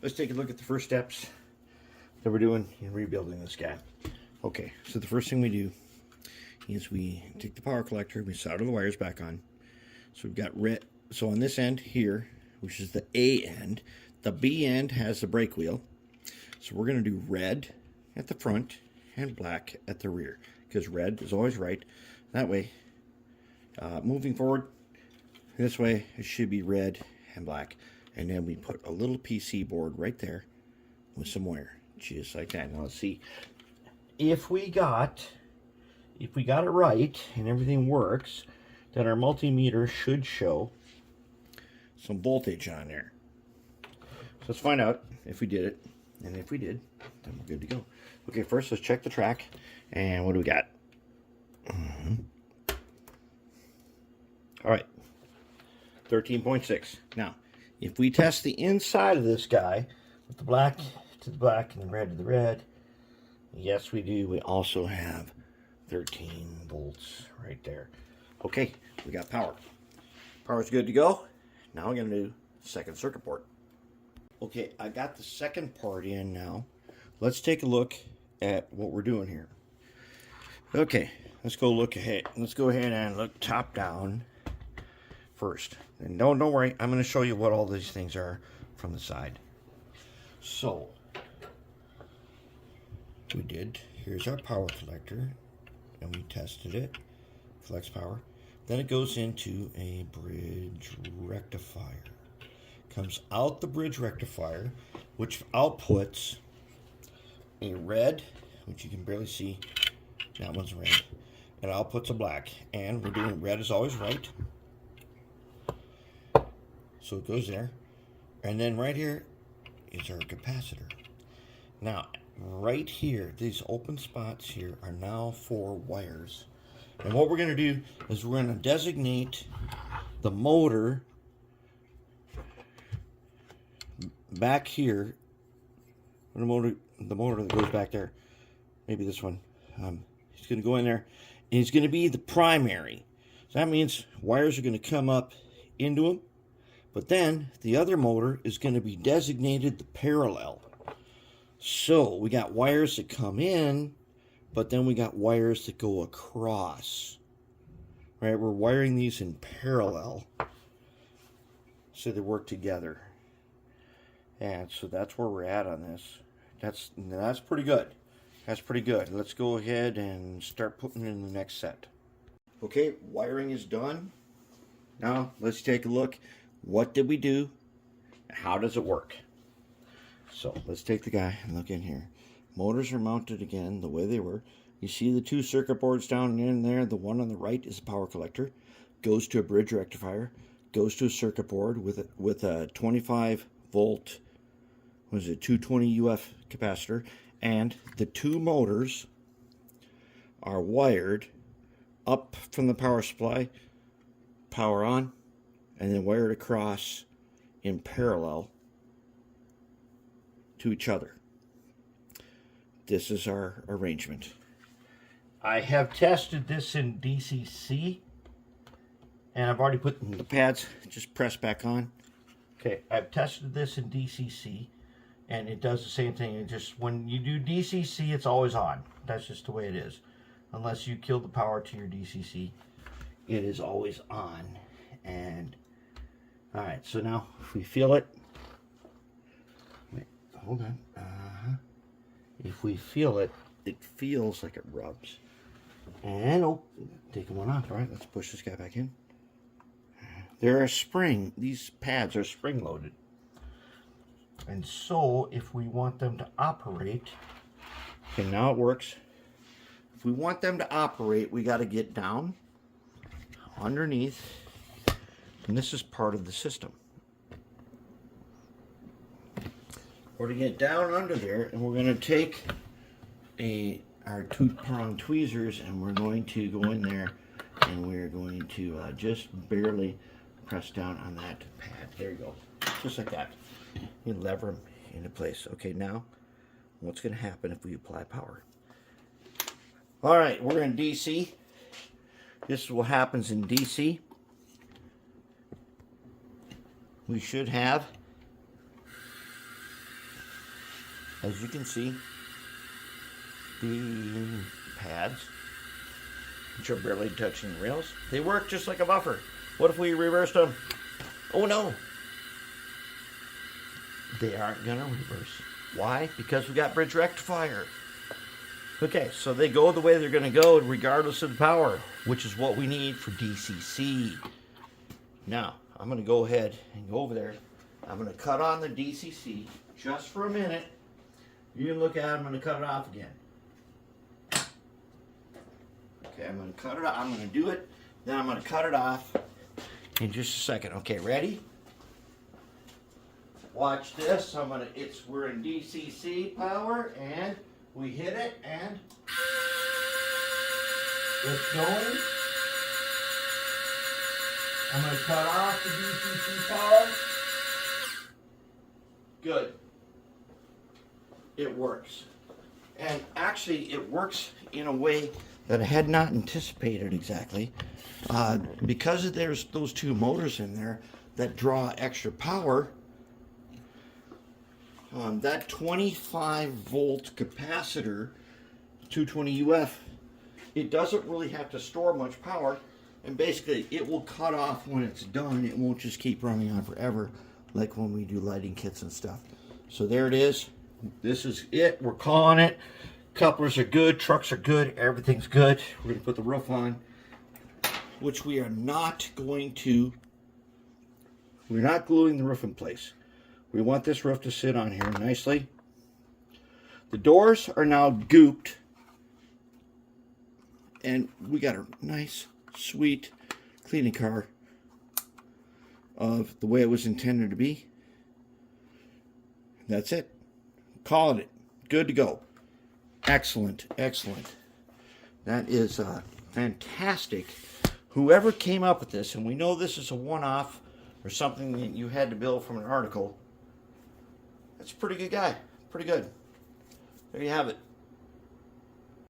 let's take a look at the first steps that we're doing in rebuilding this guy. Okay, so the first thing we do is we take the power collector, we solder the wires back on. So we've got red. So on this end here, which is the A end, the B end has the brake wheel. So we're going to do red at the front and black at the rear, because red is always right. That way, moving forward, this way it should be red and black. And then we put a little PC board right there with some wire, just like that. Now let's see if we got it right and everything works. Then our multimeter should show some voltage on there. So let's find out if we did it, and if we did, then we're good to go. Okay, first let's check the track, and what do we got? All right, 13.6. Now, if we test the inside of this guy with the black to the black and the red to the red, yes we do. We also have 13 volts right there. Okay, we got power. Power's good to go. Now we're going to do second circuit board. Okay, I got the second part in now. Let's take a look at what we're doing here. Okay, let's go look ahead. Let's go ahead and look top down first. And don't worry, I'm going to show you what all these things are from the side. So, we did. Here's our power collector, and we tested it. Flex power. Then it goes into a bridge rectifier. Comes out the bridge rectifier, which outputs a red, which you can barely see. That one's red. And outputs a black. And we're doing red is always right. So it goes there. And then right here is our capacitor. Now, right here, these open spots here are now for wires. And what we're going to do is we're going to designate the motor back here. The motor that goes back there. Maybe this one. He's going to go in there, and he's going to be the primary. So that means wires are going to come up into him. But then the other motor is going to be designated the parallel. So we got wires that come in, but then we got wires that go across. Right? We're wiring these in parallel so they work together. And so that's where we're at on this. That's pretty good. That's pretty good. Let's go ahead and start putting in the next set. Okay, wiring is done. Now let's take a look. What did we do? How does it work? So let's take the guy and look in here. Motors are mounted again the way they were. You see the two circuit boards down in there. The one on the right is a power collector. Goes to a bridge rectifier. Goes to a circuit board with a 25 volt, what is it, 220 UF capacitor. And the two motors are wired up from the power supply, power on, and then wired across in parallel to each other. This is our arrangement. I have tested this in DCC, and I've already put the pads, just press back on. Okay, I've tested this in DCC, and it does the same thing. It just, when you do DCC, it's always on. That's just the way it is. Unless you kill the power to your DCC, it is always on. And all right, so now if we feel it, wait, hold on. If we feel it, it feels like it rubs. And oh, taking one off. All right, let's push this guy back in. They're a spring. These pads are spring loaded. And so if we want them to operate, okay, now it works. If we want them to operate, we got to get down underneath, and this is part of the system. We're going to get down under there, and we're going to take our two-prong tweezers, and we're going to go in there, and we're going to just barely press down on that pad. There you go. Just like that. You lever them into place. Okay, now what's going to happen if we apply power? All right, we're in DC. This is what happens in DC. We should have As you can see, the pads, which are barely touching the rails, they work just like a buffer. What if we reversed them? Oh no! They aren't gonna reverse. Why? Because we got bridge rectifier. Okay, so they go the way they're gonna go regardless of the power, which is what we need for DCC. Now, I'm gonna go ahead and go over there. I'm gonna cut on the DCC just for a minute. You can look at it, I'm gonna cut it off again. Okay, I'm gonna cut it off. I'm gonna do it, then I'm gonna cut it off in just a second. Okay, ready? Watch this. We're in DCC power, and we hit it, and it's going. I'm going to cut off the DCC power. Good. It works. And actually, it works in a way that I had not anticipated exactly. Because there's those two motors in there that draw extra power, that 25 volt capacitor, 220 UF, it doesn't really have to store much power, and basically it will cut off when it's done. It won't just keep running on forever like when we do lighting kits and stuff. So there it is. This is it. We're calling it. Couplers are good, trucks are good, everything's good. We're going to put the roof on, which we are not going to. We're not gluing the roof in place. We want this roof to sit on here nicely. The doors are now gooped, and we got a nice, sweet cleaning car of the way it was intended to be. That's it. Calling it. Good to go. Excellent, excellent. That is fantastic. Whoever came up with this, and we know this is a one-off or something that you had to build from an article, that's a pretty good guy. Pretty good. There you have it.